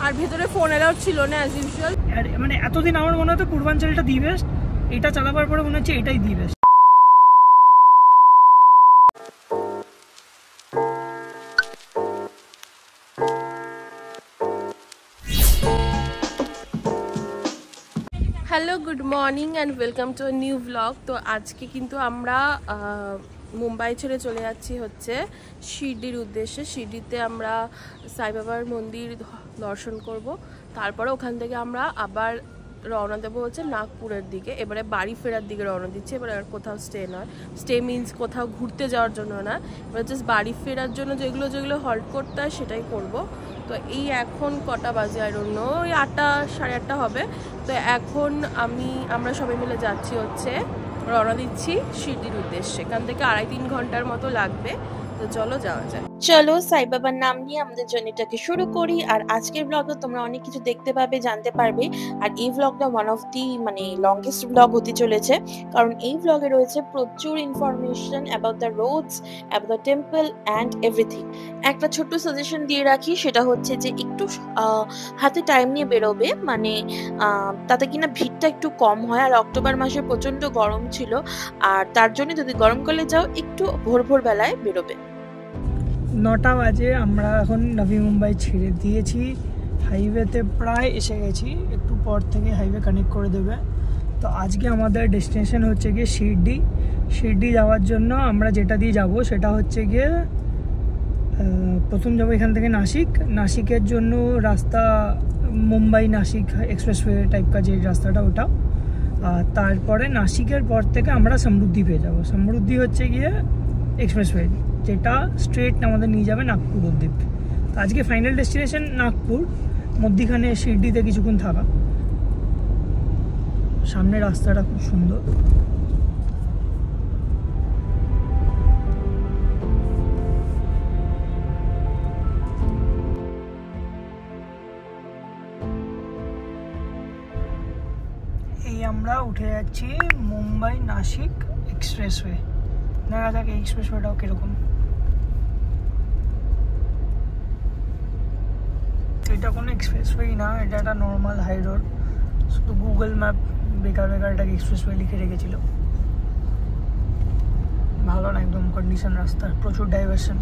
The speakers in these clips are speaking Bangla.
আর ভেতরে ফোন এলাউড ছিল না অ্যাজ ইউজুয়াল। মানে এতদিন আমার মনে হতো পূর্বাঞ্চলটা দি বেস্ট, এটা চালাবার পরে মনে হচ্ছে এটাই the best. Hello, good morning and welcome to a new blog. তো আজকে কিন্তু আমরা মুম্বাই ছেড়ে চলে যাচ্ছি হচ্ছে শিরডির উদ্দেশ্যে। শিরডিতে আমরা সাইবাবার মন্দির দর্শন করব, তারপরে ওখান থেকে আমরা আবার রওনা দেবো হচ্ছে নাগপুরের দিকে। এবারে বাড়ি ফেরার দিকে রওনা দিচ্ছি। এবারে আর কোথাও স্টে নয়, স্টে মিনস কোথাও ঘুরতে যাওয়ার জন্য না, এবার জাস্ট বাড়ি ফেরার জন্য যেগুলো যেগুলো হল্ট করতে হয় সেটাই করব। তো এই এখন কটা বাজে আই ডোন্ট নো, ওই 8টা সাড়ে 8টা হবে। তো এখন আমরা সবাই মিলে যাচ্ছি হচ্ছে, রওনা দিচ্ছি শিরডির উদ্দেশ্যে। এখান থেকে 2.5-3 ঘন্টার মতো লাগবে। তো চলো যাওয়া যায়। চলো সাই বাবার নাম নিয়ে আমাদের জার্নিটাকে শুরু করি। আর আজকের ব্লগে তোমরা অনেক কিছু দেখতে পাবে, জানতে পারবে। আর এই ব্লগটা one of the longest blog হতে চলেছে, কারণ এই ব্লগে রয়েছে প্রচুর information about the roads, about the temple and everything. একটা ছোট্ট সাজেশন দিয়ে রাখি, সেটা হচ্ছে যে একটু হাতে টাইম নিয়ে বেরোবে, মানে তাতে কিনা ভিড়টা একটু কম হয়। আর অক্টোবর মাসে প্রচন্ড গরম ছিল, আর তার জন্য যদি গরমকালে যাও একটু ভোর ভোর বেলায় বেরোবে। 9টা বাজে, আমরা এখন নবী মুম্বাই ছেড়ে দিয়েছি, হাইওয়েতে প্রায় এসে গেছি, একটু পর থেকে হাইওয়ে কানেক্ট করে দেবে। তো আজকে আমাদের ডেস্টিনেশন হচ্ছে গিয়ে শিরডি। শিরডি যাওয়ার জন্য আমরা যেটা দিয়ে যাব সেটা হচ্ছে গিয়ে প্রথম যাবো এখান থেকে নাসিক। নাসিকের জন্য রাস্তা মুম্বাই নাসিক এক্সপ্রেসওয়ে টাইপকার যে রাস্তাটা ওটা। আর তারপরে নাসিকের পর থেকে আমরা সমৃদ্ধি পেয়ে যাব। সমৃদ্ধি হচ্ছে গিয়ে এক্সপ্রেসওয়ে, যেটা স্ট্রেট আমাদের নিয়ে যাবে নাগপুর অব্দি। তো আজকে ফাইনাল ডেস্টিনেশন নাগপুর, মধ্যিখানে শিরডিতে কিছুক্ষণ থাকা। সামনে রাস্তাটা খুব সুন্দর। এই আমরা উঠে যাচ্ছি মুম্বাই নাসিক এক্সপ্রেসওয়ে। দেখা যাক এই এক্সপ্রেসওয়েটাও কিরকম। এটা কোনো এক্সপ্রেসওয়েই না, এটা একটা নর্মাল হাই রোড। শুধু গুগল ম্যাপ বেকার বেকার এটাকে এক্সপ্রেসওয়ে লিখে রেখেছিল। ভালো না একদম কন্ডিশন রাস্তা, প্রচুর ডাইভারশন।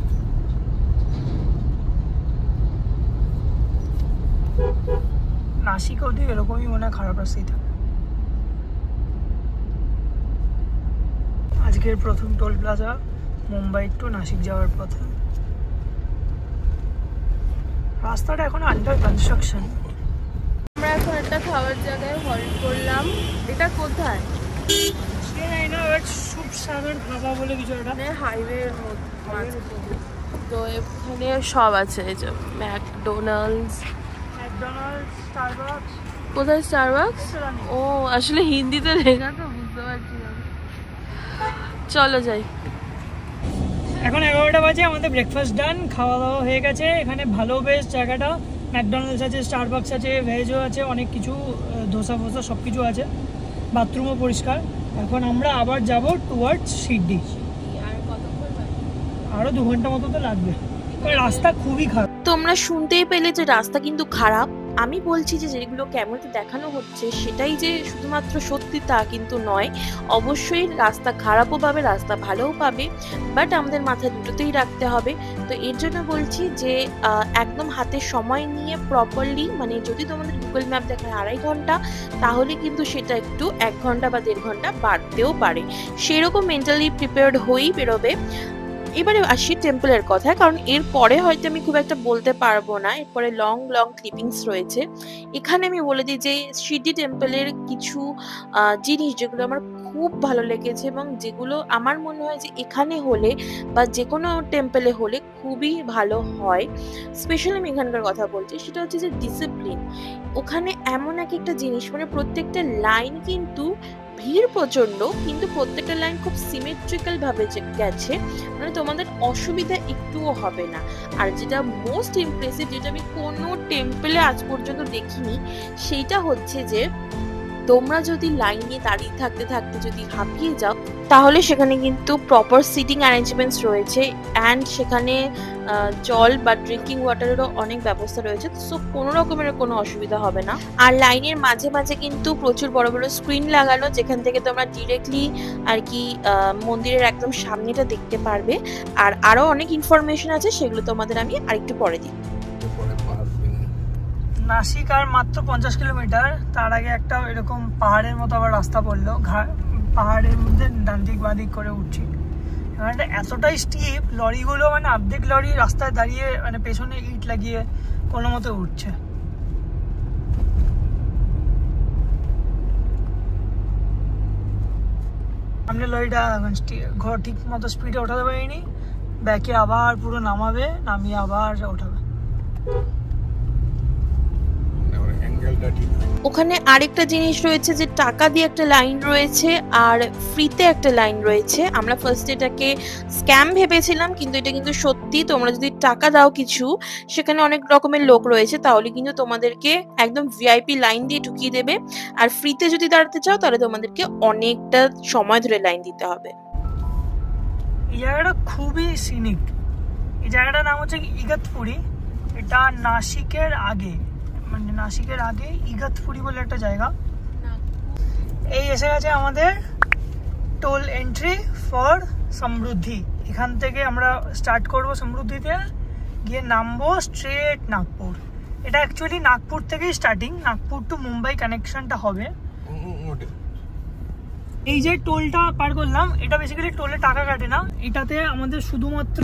নাসিক অবধি এরকমই মনে হয় খারাপ রাস্তাই থাকে। আজকের প্রথম toll plaza Mumbai to Nashik যাওয়ার পথে। রাস্তাটা এখন আন্ডার কনস্ট্রাকশন। আমরা এখন একটা খাওয়ার জায়গায় হল্ট করলাম। এটা কোথায় সুপসাগর ধাবা বলে কিছু একটা, হাইওয়ের মধ্যে। তো এখানে সব আছে, এই যে ম্যাকডোনাল্ডস, স্টারবাকস। কোথায় স্টারবাকস? ও আসলে হিন্দিতে লেখা তো বুঝতে পারছি না। চলো যাই। এখন 11টা বাজে, আমাদের ব্রেকফাস্ট ডান, খাওয়া দাওয়া হয়ে গেছে। এখানে ভালো বেশ জায়গাটা, ম্যাকডোনাল্ডস আছে, স্টারবাকস আছে, ভেজও আছে, অনেক কিছু, ধোসা ফোসা সব কিছু আছে, বাথরুমও পরিষ্কার। এখন আমরা আবার যাব টুয়ার্ডস শিরডি। আরও 2 ঘন্টা মতো তো লাগবে, রাস্তা খুবই খারাপ। তোমরা শুনতেই পেলে যে রাস্তা কিন্তু খারাপ। আমি বলছি যে যেগুলো ক্যামেরাতে দেখানো হচ্ছে সেটাই যে শুধুমাত্র সত্যি তা কিন্তু নয়। অবশ্যই রাস্তা খারাপও পাবে, রাস্তা ভালোও পাবে, বাট আমাদের মাথায় দুটোতেই রাখতে হবে। তো এর জন্য বলছি যে একদম হাতে সময় নিয়ে প্রপারলি, মানে যদি তোমাদের গুগল ম্যাপ দেখায় 2.5 ঘন্টা, তাহলে কিন্তু সেটা একটু 1 ঘন্টা বা 1.5 ঘন্টা বাড়তেও পারে। সেরকম মেন্টালি প্রিপেয়ার্ড হয়েই বেরোবে। এবারে আসি টেম্পলের কথা, কারণ এর পরে হয়তো আমি খুব একটা বলতে পারবো না, এরপরে লং ক্লিপিংস রয়েছে। এখানে আমি বলে দিই যে শিরডি টেম্পলের কিছু জিনিস যেগুলো আমার খুব ভালো লেগেছে, এবং যেগুলো আমার মনে হয় যে এখানে হলে বা যে কোনো টেম্পলে হলে খুবই ভালো হয়। স্পেশালি আমি এখানকার কথা বলছি, সেটা হচ্ছে যে ডিসিপ্লিন। ওখানে এমন একটা জিনিস, মানে প্রত্যেকটা লাইন কিন্তু ভিড় প্রচন্ড, কিন্তু প্রত্যেকটা লাইন খুব সিমেট্রিক্যাল ভাবে গেছে, মানে তোমাদের অসুবিধা একটুও হবে না। আর যেটা মোস্ট ইমপ্রেসিভ, যেটা আমি কোনো টেম্পলে আজ পর্যন্ত দেখিনি, সেইটা হচ্ছে যে তোমরা যদি লাইনে দাঁড়িয়ে থাকতে থাকতে যদি হাঁপিয়ে যাও তাহলে সেখানে কিন্তু প্রপার সিটিং অ্যারেঞ্জমেন্টস রয়েছে অ্যান্ড সেখানে জল বা ড্রিঙ্কিং ওয়াটারেরও অনেক ব্যবস্থা রয়েছে, সো কোনো রকমের কোনো অসুবিধা হবে না। আর লাইনের মাঝে মাঝে কিন্তু প্রচুর বড় বড় স্ক্রিন লাগানো, যেখান থেকে তোমরা ডিরেক্টলি আর কি মন্দিরের একদম সামনেটা দেখতে পারবে। আর আরও অনেক ইনফরমেশন আছে, সেগুলো তোমাদের আমি আরেকটু পরে দিই। নাসিক আর মাত্র 50 কিলোমিটার, তার আগে একটা এরকম পাহাড়ের মতো আবার রাস্তা পড়লো, পাহাড়ের মধ্যে ডান দিক বাঁ দিক করে উঠছি। এখানটা এতটাই স্টিপ, লরিগুলো মানে অর্ধেক লরি রাস্তায় দাঁড়িয়ে মানে পেছনে ইট লাগিয়ে কোনো মতো উঠছে। সামনে লরিটা ঘর ঠিক মতো স্পিডে ওঠাতে পারিনি, ব্যাকে আবার পুরো নামাবে, নামিয়ে আবার ওঠাবে। ওখানে আরেকটা জিনিস রয়েছে যে টাকা দিয়ে একটা লাইন রয়েছে আর ফ্রিতে একটা লাইন রয়েছে। আমরা ফার্স্ট এটাকে স্ক্যাম ভেবেছিলাম, কিন্তু এটা কিন্তু সত্যি। তোমরা যদি টাকা দাও কিছু, সেখানে অনেক রকমের লোক রয়েছে, তাহলে কিন্তু তোমাদেরকে একদম ভিআইপি লাইন দিয়ে ঢুকিয়ে দেবে। আর ফ্রিতে যদি দাঁড়াতে চাও তাহলে তোমাদেরকে অনেকটা সময় ধরে লাইন দিতে হবে। এই জায়গাটা খুবই সিনিক। এই জায়গাটার নাম হচ্ছে ইগতপুরি। এটা নাসিকের আগে, মানে নাসিকের আগে ইগতপুরি বলে একটা জায়গা। এই এসে গেছে আমাদের টোল এন্ট্রি ফর সমৃদ্ধি। এখান থেকে আমরা স্টার্ট করব সমৃদ্ধিতে, গিয়ে নামবো স্ট্রেট নাগপুর। এটা অ্যাকচুয়ালি নাগপুর থেকেই স্টার্টিং, নাগপুর টু মুম্বাই কানেকশনটা হবে। এই যে টোলটা পার করলাম, এটা বেসিক্যালি টোলে টাকা কাটে না, এটাতে আমাদের শুধুমাত্র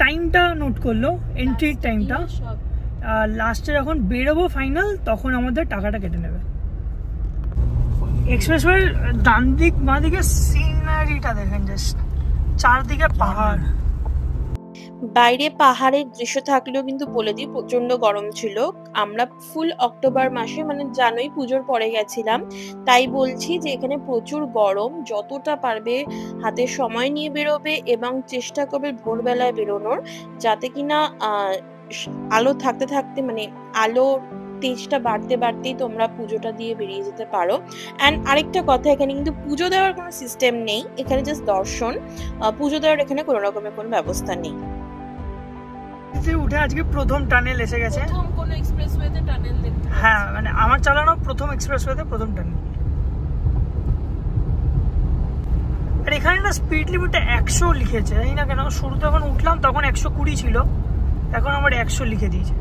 টাইমটা নোট করলো, এন্ট্রির টাইমটা। লাস্টে যখন বেরোবো ফাইনাল, তখন আমাদের টাকাটা কেটে নেবে। এক্সপ্রেসওয়ের ডান দিক বাঁ দিকে সিনারিটা দেখেন, জাস্ট চারদিকে পাহাড়। বাইরে পাহাড়ের দৃশ্য থাকলেও কিন্তু বলে দিই প্রচন্ড গরম ছিল। আমরা ফুল অক্টোবর মাসে, মানে জানোই পুজোর পরে গেছিলাম, তাই বলছি যে এখানে প্রচুর গরম। যতটা পারবে হাতে সময় নিয়ে বেরোবে এবং চেষ্টা করবে ভোরবেলায় বেরোনোর, যাতে কিনা আলো থাকতে থাকতে, মানে আলো তেজটা বাড়তে বাড়তেই তোমরা পুজোটা দিয়ে বেরিয়ে যেতে পারো। অ্যান্ড আরেকটা কথা, এখানে কিন্তু পুজো দেওয়ার কোনো সিস্টেম নেই, এখানে জাস্ট দর্শন। পুজো দেওয়ার এখানে কোনো রকমের কোনো ব্যবস্থা নেই। উঠে আজকে প্রথম টানেল এসে গেছে। কোন এক্সপ্রেসওয়েতে টানেল দেখতে? হ্যাঁ, মানে আমার চালানো প্রথম এক্সপ্রেসওয়েতে প্রথম টানেল। আর এখানে না স্পিড লিমিটটা 100 লিখেছে, জানি না কেন। শুরুতে যখন উঠলাম তখন 120 ছিল, এখন আমার 100 লিখে দিয়েছে।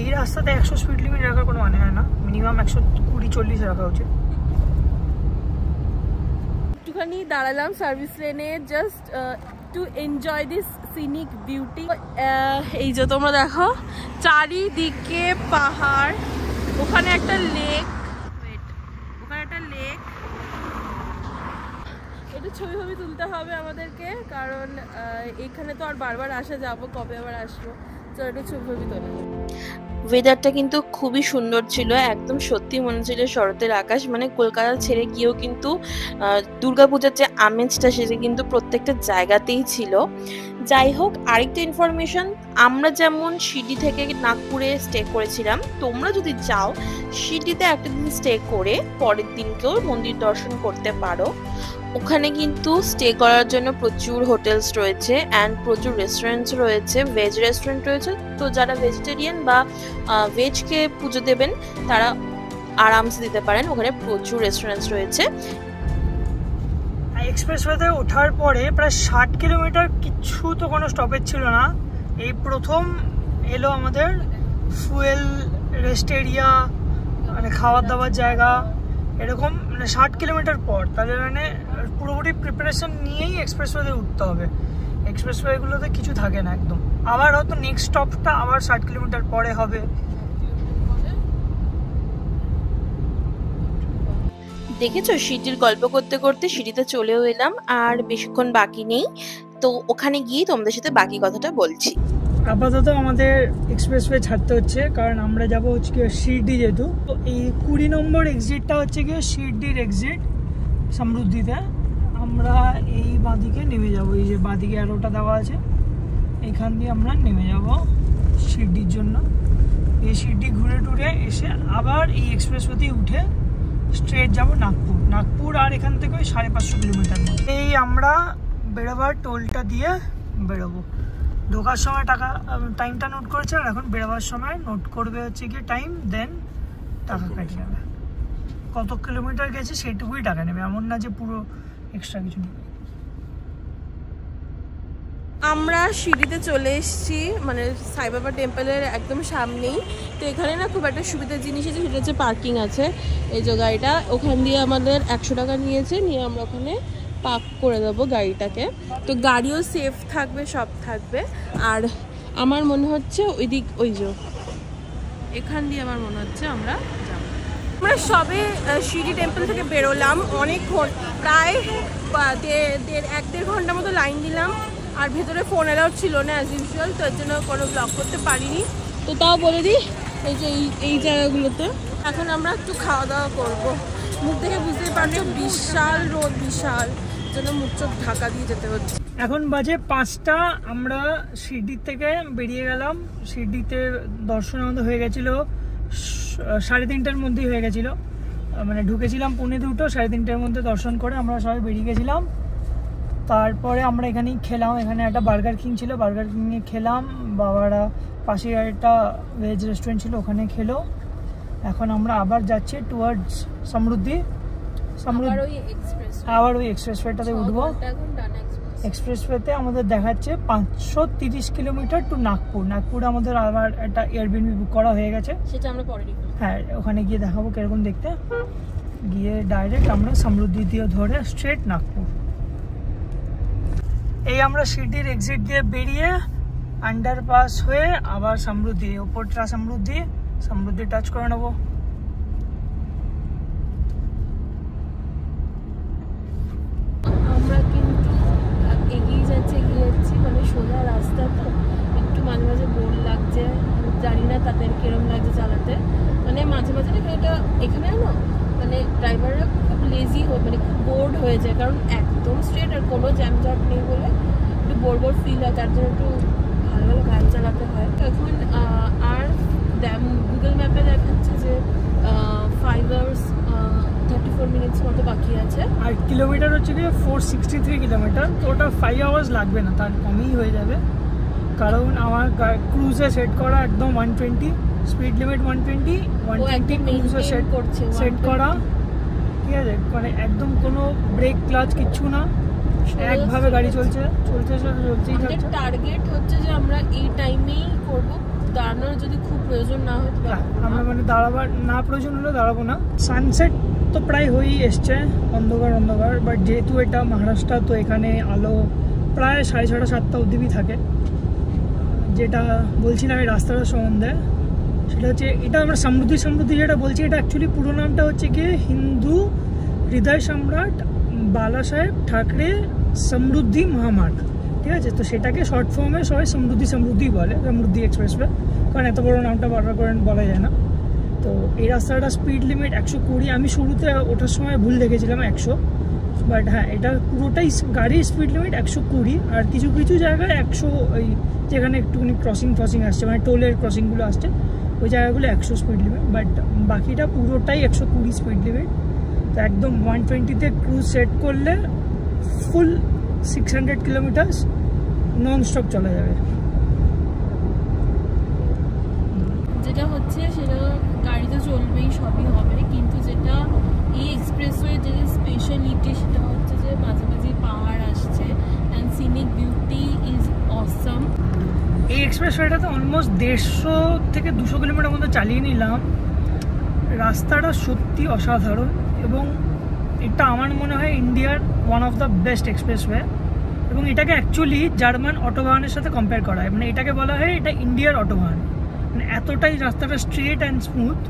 এই রাস্তাতে 100 স্পিড লিমিট রাখার কোনো মানে হয় না, মিনিমাম 120-140 রাখা উচিত। একটুখানি দাঁড়ালাম সার্ভিস লেনে just to enjoy this scenic beauty. এই যে তোমরা দেখো চারিদিকে পাহাড়, ওখানে একটা লেক, ওখানে একটা লেক। এটা ছবি তুলতে হবে আমাদেরকে, কারণ এখানে তো আর বারবার আসা যাবো, কবে আবার আসবো, তো একটু ছবি তোলা। ওয়েদারটা কিন্তু খুবই সুন্দর ছিল, একদম সত্যি মনে ছিল শরতের আকাশ। মানে কলকাতা ছেড়ে গিয়েও কিন্তু দুর্গাপূজার যে আমেজটা, সেটা কিন্তু প্রত্যেকটা জায়গাতেই ছিল। যাই হোক, আরেকটা ইনফরমেশন, আমরা যেমন শিরডি থেকে নাগপুরে স্টে করেছিলাম, তোমরা যদি চাও শিরডিতে একটা দিন স্টে করে পরের দিনকেও মন্দির দর্শন করতে পারো। ওখানে কিন্তু স্টে করার জন্য প্রচুর হোটেলস রয়েছে অ্যান্ড প্রচুর রেস্টুরেন্টস রয়েছে, ভেজ রেস্টুরেন্ট রয়েছে। তো যারা ভেজিটেরিয়ান বা ভেজকে পুজো দেবেন তারা আরামসে দিতে পারেন, ওখানে প্রচুর রেস্টুরেন্টস রয়েছে। এক্সপ্রেসওয়েতে ওঠার পরে প্রায় 60 কিলোমিটার কিছু তো কোনো স্টপেজ ছিল না। এই প্রথম এলো আমাদের ফুয়েল, রেস্ট এরিয়া, মানে খাওয়ার দাওয়ার জায়গা, এরকম মানে 60 কিলোমিটার পর। তাহলে মানে পুরোপুরি প্রিপারেশন নিয়েই এক্সপ্রেসওয়েতে উঠতে হবে। এক্সপ্রেসওয়েগুলোতে কিছু থাকে না একদম। আবার হয়তো নেক্সট স্টপটা আবার 60 কিলোমিটার পরে হবে। দেখেছো, সিঁড়ির গল্প করতে করতে সিঁড়িতে চলেও এলাম, আর বেশিক্ষণ বাকি নেই। তো ওখানে গিয়ে তোমাদের সাথে বাকি কথাটা বলছি। আপাতত আমাদের এক্সপ্রেসওয়ে ছাড়তে হচ্ছে, কারণ আমরা যাবো হচ্ছে কি শিরডি, যেহেতু। তো এই 20 নম্বর এক্সিটটা হচ্ছে গিয়ে শিরডির এক্সিট সমৃদ্ধিতে। আমরা এই বাঁদিকে নেমে যাব, এই যে বাঁদিকে অ্যারোটা দেওয়া আছে, এখান দিয়ে আমরা নেমে যাব শিরডির জন্য। এই শিরডি ঘুরে টুরে এসে আবার এই এক্সপ্রেসওয়েতেই উঠে স্ট্রেট যাব নাগপুর। নাগপুর আর এখান থেকে ওই 550 কিলোমিটার মতো। এই আমরা বেরোবার টোলটা দিয়ে বেরোবো। ঢোকার সময় টাইমটা নোট করেছে, আর এখন বেরোবার সময় নোট করবে হচ্ছে গিয়ে টাইম, দেন টাকা কাটে যাবে। কত কিলোমিটার গেছে সেটুকুই টাকা নেবে, এমন না যে পুরো এক্সট্রা কিছু নেবে। আমরা সিঁড়িতে চলে এসেছি, মানে সাইবাবা টেম্পলের একদম সামনেই। তো এখানে না খুব একটা সুবিধার জিনিস আছে, সেটা হচ্ছে পার্কিং আছে। এই যে গাড়িটা ওখান দিয়ে আমাদের 100 টাকা নিয়েছে, নিয়ে আমরা ওখানে পার্ক করে দেবো গাড়িটাকে। তো গাড়িও সেফ থাকবে, সব থাকবে। আর আমার মনে হচ্ছে ওই যে এখান দিয়ে আমার মনে হচ্ছে আমরা যাবো। আমরা সবে শিরডি টেম্পল থেকে বেরোলাম, অনেকক্ষণ, প্রায় 1-1.5 ঘন্টা মতো লাইন দিলাম। আর ভেতরে ফোন অ্যালাউড ছিল না অ্যাজ ইউজুয়াল, তো এর জন্য কোনো ব্লগ করতে পারিনি। তো তাও বলে দিই, এই যে এই জায়গাগুলোতে এখন আমরা একটু খাওয়া দাওয়া করবো। মুখ থেকে বুঝতেই পারছো বিশাল রোদ, বিশাল, জন্য মুখ চোখ ঢাকা দিয়ে যেতে হচ্ছে। এখন বাজে 5টা, আমরা শিরডির থেকে বেরিয়ে গেলাম। শিরডিতে দর্শন আমাদের হয়ে গেছিলো 3:30টার মধ্যেই হয়ে গেছিলো, মানে ঢুকেছিলাম 2:45, 3:30টার মধ্যে দর্শন করে আমরা সবাই বেরিয়ে গেছিলাম। তারপরে আমরা এখানেই খেলাম, এখানে একটা বার্গার কিং ছিল, বার্গার কিংয়ে খেলাম। বাবারা পাশে একটা ভেজ রেস্টুরেন্ট ছিল, ওখানে খেলো। এখন আমরা আবার যাচ্ছি টুয়ার্ডস সমৃদ্ধি। আবার ওই এক্সপ্রেসওয়েটাতে উঠবো। এক্সপ্রেসওয়েতে আমাদের দেখাচ্ছে 530 কিলোমিটার টু নাগপুর। নাগপুর আমাদের আবার একটা এয়ারবিএনবি বুক করা হয়ে গেছে, সেটা আমরা পরে দেখব। হ্যাঁ, ওখানে গিয়ে দেখাবো কিরকম দেখতে। গিয়ে ডাইরেক্ট আমরা সমৃদ্ধি দিয়ে ধরে স্ট্রেট নাগপুর। এই আমরা শিরডির এক্সিট দিয়ে বেরিয়ে আন্ডারপাস হয়ে আবার সমৃদ্ধি, ওপরটা সমৃদ্ধি টাচ করে নেবো। আমরা কিন্তু এগিয়ে যাচ্ছি, মানে সোজা রাস্তা, তো একটু মাঝে মাঝে বোর লাগছে, জানি না তাদের কিরম লাগছে চালাতে। মানে মাঝে মাঝে এখানে না মানে ড্রাইভাররা খুব লেজি মানে খুব বোর্ড হয়ে যায়, কারণ একদম স্ট্রেট আর কোনো জ্যামজট নেই বলে একটু বোর ফিল হয়, তার জন্য একটু ভালো ভালো গাড়ি চালাতে হয়। এখন আর গুগল ম্যাপে দেখাচ্ছে যে 5 hours 34 minutes মতো বাকি আছে। আর কিলোমিটার হচ্ছে কি 463 কিলোমিটার, তো ওটা 5 hours লাগবে না, তার কমই হয়ে যাবে। কারণ আমার ক্রুজে সেট করা একদম 120, স্পিড লিমিট 120 ক্রুজে সেট করা, ঠিক আছে। মানে একদম কোনো ব্রেক ক্লাচ কিচ্ছু না, একভাবে গাড়ি চলতেই থাকছে। টার্গেট হচ্ছে যে আমরা এই টাইমেই করব, দাঁড়ানোর যদি খুব প্রয়োজন না হয় আমরা মানে দাঁড়াবার না প্রয়োজন হলে দাঁড়াবো না। সানসেট তো প্রায় হয়েই এসছে, অন্ধকার, বাট যেহেতু এটা মহারাষ্ট্র, তো এখানে আলো প্রায় 6:30 7টা অবধি থাকে। যেটা বলছিলাম এই রাস্তাটার সম্বন্ধে, সেটা হচ্ছে এটা আমরা সমৃদ্ধি যেটা বলছি, এটা অ্যাকচুয়ালি পুরো নামটা হচ্ছে গিয়ে হিন্দু হৃদয় সম্রাট বালাসাহেব ঠাকরে সমৃদ্ধি মহামার্গ, ঠিক আছে। তো সেটাকে শর্ট ফর্মে সবাই সমৃদ্ধি বলে, সমৃদ্ধি এক্সপ্রেসওয়ে, কারণ এত বড় নামটা বারবার করে বলা যায় না। তো এই রাস্তাটা স্পিড লিমিট 120, আমি শুরুতে ওঠার সময় ভুল দেখেছিলাম 100, বাট হ্যাঁ এটা পুরোটাই গাড়ির স্পিড লিমিট 120। আর কিছু জায়গায় 100, ওই যেখানে একটুখানি ক্রসিং আসছে, মানে টোলের ক্রসিংগুলো আসছে, ওই জায়গাগুলো 100 স্পিড লিমিট, বাট বাকিটা পুরোটাই 120 স্পিড লিমিট। তো একদম 120-তে ক্রুজ সেট করলে ফুল 600 কিলোমিটার নন স্টপ চলা যাবে। যেটা হচ্ছে সেটা গাড়িতে চলবেই, সবই হবে, কিন্তু যেটা এই এক্সপ্রেসওয়ে যে স্পেশালিটি সেটা হচ্ছে যে মাঝে মাঝে পাহাড় আসছে, and scenic beauty is awesome. এই এক্সপ্রেসওয়েটাতে অলমোস্ট 150 থেকে 200 কিলোমিটার মতো চালিয়ে নিলাম। রাস্তাটা সত্যি অসাধারণ, এবং এটা আমার মনে হয় ইন্ডিয়ার one of the best expressway. এবং এটাকে অ্যাকচুয়ালি জার্মান অটোবাহনের সাথে কম্পেয়ার করা হয়, মানে এটাকে বলা হয় এটা ইন্ডিয়ার অটোবাহন। মানে এতটাই রাস্তাটা স্ট্রেট অ্যান্ড স্মুথ।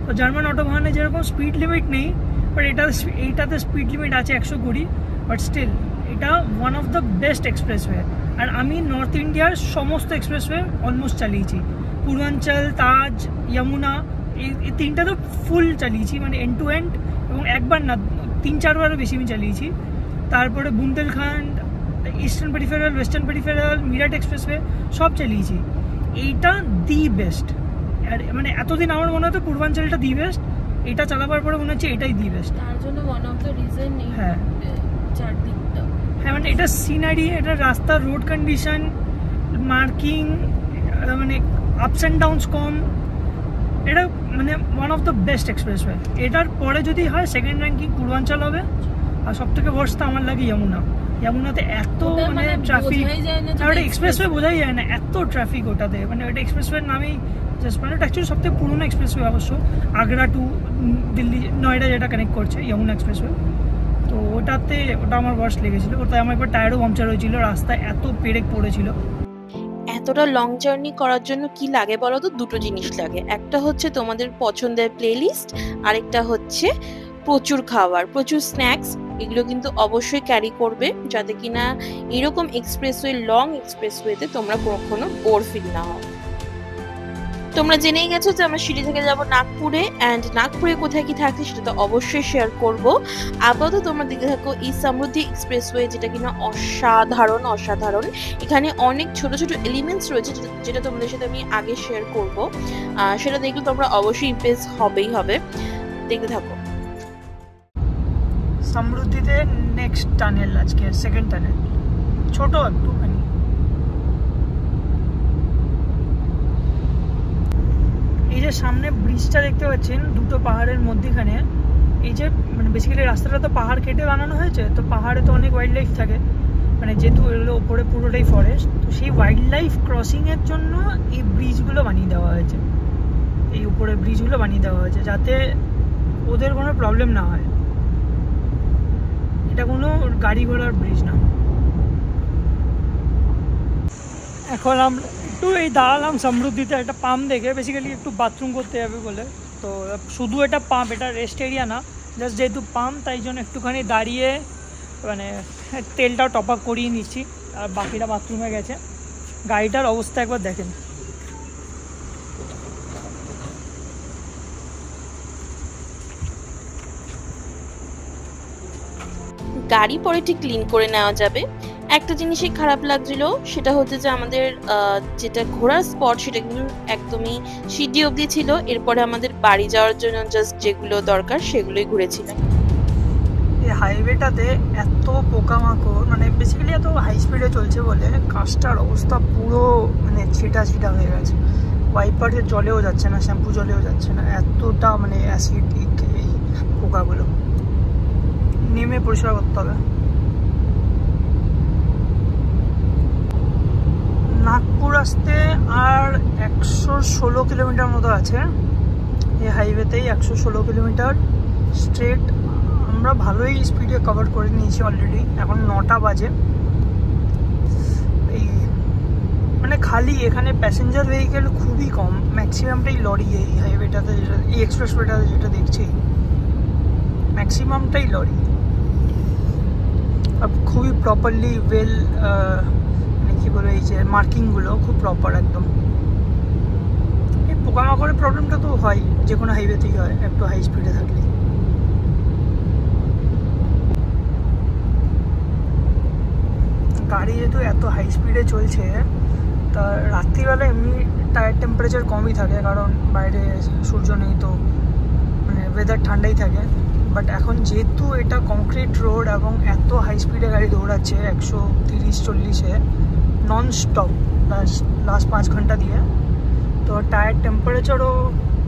তো জার্মান অটোবাহনে যেরকম স্পিড লিমিট নেই, বাট এইটাতে স্পিড লিমিট আছে 120, বাট স্টিল এটা one of the best expressway. আর আমি নর্থ ইন্ডিয়ার সমস্ত এক্সপ্রেসওয়ে অলমোস্ট চালিয়েছি, পূর্বাঞ্চল, তাজ, যমুনা, এই তিনটা তো ফুল চালিয়েছি, মানে এন্ড টু এন্ড, এবং একবার না 3-4 বারও বেশি আমি চালিয়েছি। তারপরে Bundelkhand, eastern peripheral, western peripheral, Meerut expressway সব চালিয়েছি। এইটা দি বেস্ট, আর মানে এতদিন আমার মনে হতো পূর্বাঞ্চলটা দি বেস্ট, এটা চালাবার পরে মনে হচ্ছে এটাই দি বেস্ট। তার জন্য ওয়ান অফ দ্য রিজন নেই। হ্যাঁ চারদিকটা, হ্যাঁ মানে এটা সিনারি, এটা রাস্তা, রোড কন্ডিশন, মার্কিং, মানে আপস অ্যান্ড ডাউনস কম, এটা মানে one of the best expressway. এটার পরে যদি হয় সেকেন্ড র্যাঙ্কিং পূর্বাঞ্চল হবে। আর সব থেকে ওয়ার্স্ট আমার লাগে যমুনাতে এত মানে ট্রাফিক, আর ওটা এক্সপ্রেসওয়ে বোঝাই যায় না, এত ট্রাফিক ওটাতে। মানে ওটা এক্সপ্রেসওয়ের নামেই জাস্ট, মানে ওটা অ্যাকচুয়ালি সবথেকে পুরোনো এক্সপ্রেসওয়ে অবশ্য, আগ্রা টু দিল্লি নয়ডা যেটা কানেক্ট করছে যমুনা এক্সপ্রেসওয়ে। তো ওটা আমার ওয়ার্স্ট লেগেছিলো। ওটাই আমার একবার টায়ারও পাংচার হয়েছিল, রাস্তায় এত পেরেক পড়েছিল। এতটা লং জার্নি করার জন্য কি লাগে বলো তো? দুটো জিনিস লাগে, একটা হচ্ছে তোমাদের পছন্দের প্লেলিস্ট, আরেকটা হচ্ছে প্রচুর খাবার, প্রচুর স্ন্যাক্স। এগুলো কিন্তু অবশ্যই ক্যারি করবে, যাতে কিনা এরকম এক্সপ্রেসওয়ে, লং এক্সপ্রেসওয়েতে তোমরা কখনো বোর ফিল না হও। তোমরা জেনেই গেছো যে আমরা সিঁড়ি থেকে যাব নাগপুরে, অ্যান্ড নাগপুরে কোথায় কি থাকছে সেটা তো অবশ্যই শেয়ার করব। আপাতত তোমরা দেখতে থাকো এই সমৃদ্ধি এক্সপ্রেসওয়ে, যেটা কিনা অসাধারণ। এখানে অনেক ছোট ছোট এলিমেন্টস রয়েছে যেটা তোমাদের সাথে আমি আগে শেয়ার করব, সেটা দেখলে তোমরা অবশ্যই ইমপ্রেস হবে। দেখতে থাকো। সমৃদ্ধিতে নেক্সট টানেল, আজকে সেকেন্ড টানেল, ছোট একটুখানি। এই যে সামনে ব্রিজটা দেখতে পাচ্ছেন দুটো পাহাড়ের মধ্যেখানে, এই যে মানে বেসিক্যালি রাস্তাটা তো পাহাড় কেটে বানানো হয়েছে, তো পাহাড়ে তো অনেক ওয়াইল্ড লাইফ থাকে, মানে যেহেতু এগুলো ওপরে পুরোটাই ফরেস্ট, তো সেই ওয়াইল্ড লাইফ ক্রসিংয়ের জন্য এই ব্রিজগুলো বানিয়ে দেওয়া হয়েছে, এই উপরে ব্রিজগুলো বানিয়ে দেওয়া হয়েছে যাতে ওদের কোনো প্রবলেম না হয়। এটা কোনো গাড়ি ঘোড়ার ব্রিজ না। এখন আমরা একটু দাঁড়ালাম সমৃদ্ধিতে একটা পাম্প দেখে, বেসিক্যালি একটু বাথরুম করতে যাবে বলে। তো শুধু এটা পাম্প, এটা রেস্ট এরিয়া না, জাস্ট যেহেতু পাম্প তাই জন্য একটুখানি দাঁড়িয়ে মানে তেলটাও টপ আপ করিয়ে নিচ্ছি, আর বাকিটা বাথরুমে গেছে। গাড়িটার অবস্থা একবার দেখেন। গাড়ি পরে ঠিক ক্লিন করে নেওয়া যাবে। একটা জিনিসই খারাপ লাগছিল, সেটা হচ্ছে যে আমাদের যেটা ঘোরার স্পট সেটা কিন্তু একদমই সিডি অবধি ছিল। এরপরে আমাদের বাড়ি যাওয়ার জন্য জাস্ট যেগুলো দরকার সেগুলোই ঘুরেছিলাম। এই হাইওয়েটাতে এত পোকামাকড়, মানে বেসিক্যালি এত হাই স্পিডে চলছে বলে কাজটার অবস্থা পুরো মানে ছিটা হয়ে গেছে। ওয়াইপারের জলেও যাচ্ছে না, শ্যাম্পু জলেও যাচ্ছে না, এতটা মানে অ্যাসিডিক এই পোকাগুলো। নেমে পরিষ্কার করতে হবে। নাগপুর আসতে আর 116 কিলোমিটার মতো আছে এই হাইওয়েতেই, 116 কিলোমিটার স্ট্রেট। আমরা ভালোই স্পিডে কভার করে নিয়েছি অলরেডি। এখন 9টা বাজে। এই মানে খালি এখানে প্যাসেঞ্জার ভেহিকেল খুবই কম, ম্যাক্সিমামটাই লরি। এই হাইওয়েটাতে যেটা, এই এক্সপ্রেসওয়েটাতে যেটা দেখছি, ম্যাক্সিমামটাই লরি। আর খুবই প্রপারলি ওয়েল মানে কী বলে, এই যে মার্কিংগুলো খুব প্রপার একদম। এই পোকামাকড়ের প্রবলেমটা তো হয়, যে কোনো হাইওয়েতেই হয় একটু হাই স্পিডে থাকলে। গাড়ি যেহেতু এত হাই স্পিডে চলছে, তা রাত্রিবেলা এমনি টায়ার টেম্পারেচার কমই থাকে, কারণ বাইরে সূর্য নেই, তো মানে ওয়েদার ঠান্ডাই থাকে। বাট এখন যেহেতু এটা কংক্রিট রোড এবং এত হাই স্পিডে গাড়ি দৌড়াচ্ছে 130-140-এ নন স্টপ লাস্ট 5 ঘন্টা দিয়ে, তো টায়ার টেম্পারেচারও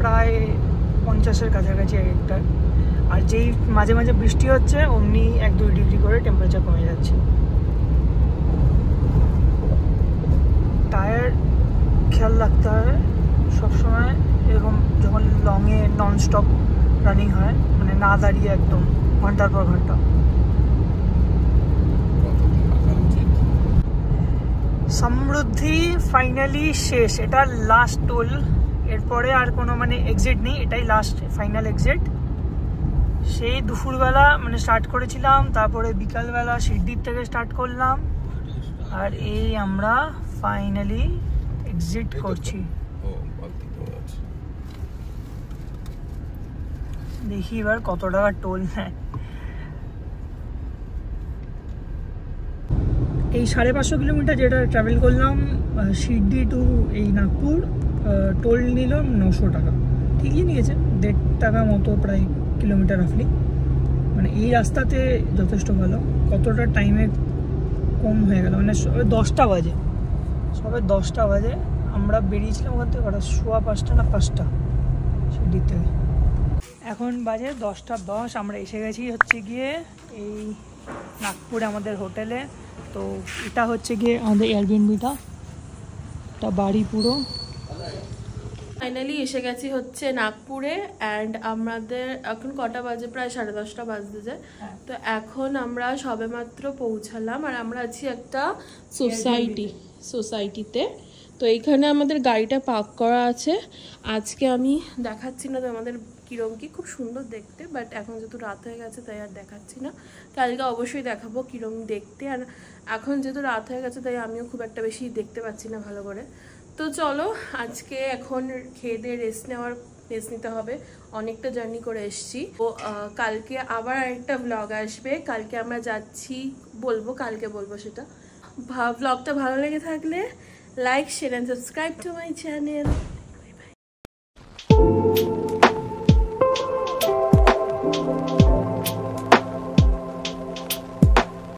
প্রায় 50-এর কাছাকাছি একটা। আর যেই মাঝে মাঝে বৃষ্টি হচ্ছে অমনি 1-2 ডিগ্রি করে টেম্পারেচার কমে যাচ্ছে। টায়ার খেয়াল রাখতে হবে সবসময়, এরকম যখন লংয়ে নন স্টপ রানিং হয়, মানে না দাঁড়িয়ে একদম ঘন্টার পর ঘন্টা। সমৃদ্ধি ফাইনালি শেষ, এটা লাস্ট টোল। এরপরে আর কোনো মানে এক্সিট নেই, এটাই লাস্ট ফাইনাল এক্সিট। সেই দুপুরবেলা মানে স্টার্ট করেছিলাম, তারপরে বিকালবেলা শিরডির থেকে স্টার্ট করলাম, আর এই আমরা ফাইনালি এক্সিট করছি। দেখি এবার কত টাকা টোল নেয়। এই 550 কিলোমিটার যেটা ট্রাভেল করলাম শিরডি টু এই নাগপুর, টোল নিল 900 টাকা, ঠিকই নিয়েছে, 1.5 টাকা মতো প্রায় কিলোমিটার রাফলি। মানে এই রাস্তাতে যথেষ্ট ভালো। কতটা টাইমে কম হয়ে গেল, মানে সবে 10টা বাজে, আমরা বেরিয়েছিলাম ওখান থেকে 5:15 না 5টা শিরডির থেকে। এখন বাজে 10:10, আমরা এসে গেছি হচ্ছে গিয়ে এই নাগপুরে আমাদের হোটেলে। তো এটা হচ্ছে গিয়ে আমাদের এয়ারবিএনবিটা, এটা বাড়ি পুরো। ফাইনালি এসে গেছি হচ্ছে নাগপুরে। অ্যান্ড আমাদের এখন কটা বাজে, প্রায় 10:30 বাজতে যায়। তো এখন আমরা সবেমাত্র পৌঁছালাম, আর আমরা আছি একটা সোসাইটিতে। তো এইখানে আমাদের গাড়িটা পার্ক করা আছে। আজকে আমি দেখাচ্ছি না তো আমাদের কীরকম কি, খুব সুন্দর দেখতে, বাট এখন যেহেতু রাত হয়ে গেছে তাই আর দেখাচ্ছি না। কালকে অবশ্যই দেখাবো কীরকম দেখতে। আর এখন যেহেতু রাত হয়ে গেছে তাই আমিও খুব একটা বেশি দেখতে পাচ্ছি না ভালো করে। তো চলো আজকে এখন খেয়ে দিয়ে রেস্ট নিতে হবে, অনেকটা জার্নি করে এসেছি। ও কালকে আবার আরেকটা ব্লগ আসবে, কালকে আমরা যাচ্ছি, কালকে বলবো সেটা। ব্লগটা ভালো লেগে থাকলে like, share and subscribe to my channel. Bye bye.